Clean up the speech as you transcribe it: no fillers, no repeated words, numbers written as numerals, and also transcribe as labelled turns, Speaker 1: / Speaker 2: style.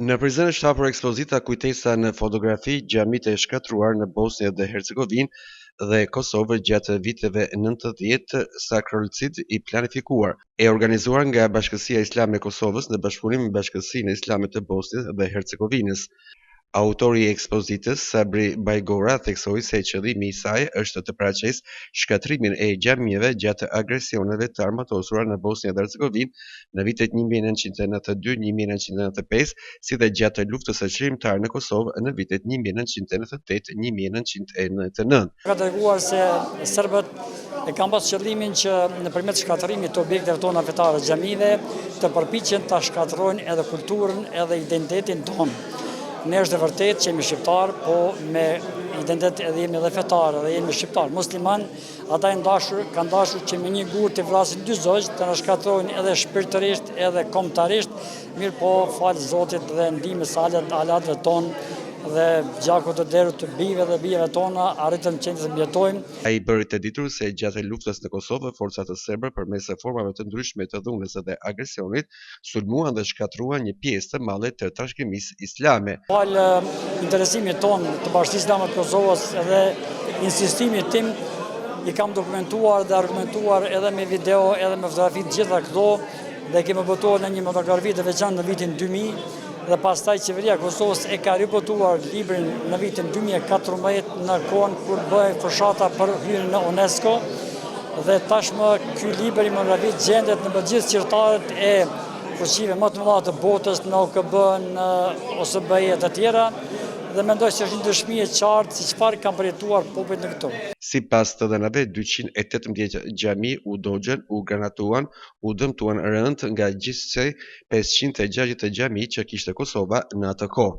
Speaker 1: Në Prizren është hapur ekspozita kujtesa në fotografi xhamit e shkatruar në Bosnjë dhe Hercegovinë dhe Kosovë gjatë viteve 90 Sakrolicit i planifikuar, e organizuar nga Bashkësia Islame e Kosovës në bashkëpunim me Bashkësinë Islame të Bosnjës dhe Hercegovinës. Autori i ekspozitës, Sabri Bajgora, theksoi se qëllimi i saj është të paraqesë shkatrimin e xhamive gjatë agresioneve të armatosura në Bosnjë dhe Hercegovinë në vitet 1992-1995, si dhe gjatë luftës së çlimtare në Kosovë në vitet 1998-1999.
Speaker 2: Ka treguar se serbët e kanë pas qëllimin që nëpërmjet shkatërimit të objekteve tona fetare xhamive të përpiqen ta shkatërrojnë edhe kulturën edhe identitetin tonë. Ne është e vërtet që jemi shqiptar, po me identitet edhe jemi edhe fetar, edhe jemi shqiptar. Musliman, ata kanë dashur që me një gur të vrasin dy zogj, të na shkatërrojnë edhe shpirtërisht edhe kombëtarisht, mirë po falë Zotit dhe ndihmës së alatëve tonë dhe gjakut të derut të bijve dhe bijeve tona arritëm që të mjetojmë.
Speaker 1: Ai bëri të ditur se gjatë luftës në Kosovë, forcat e serbë përmes formave të ndryshme të dhunës dhe agresionit sulmuan dhe shkatruan një pjesë të madhe të trashëgimisë islame.
Speaker 2: Falë interesimit ton të Bashkisë Islame të Kosovës dhe insistimit tim, i kam dokumentuar dhe argumentuar edhe me video edhe me fotografi të gjitha këto dhe kemi botuar në një fotografi të veçantë në vitin 2000. Dhe pastaj qeveria e Kosovës e ka ribotuar librin në vitin 2014 në kohën kur bëhej fshata për hyrjen në UNESCO dhe tashmë ky libër i monografisë gjendet në të gjithë qytetarët e fuqive më të mëdha të botës, në OKB, në OSBE e të tjera, dhe mendoj se është një dëshmi e qartë si çfarë kanë përjetuar popujt në këto.
Speaker 1: Sipas të dhënave, 218 xhami u dogjën, u granatuan, u dëmtuan rënd nga gjithsej 560 xhami që kishte Kosova në atë kohë.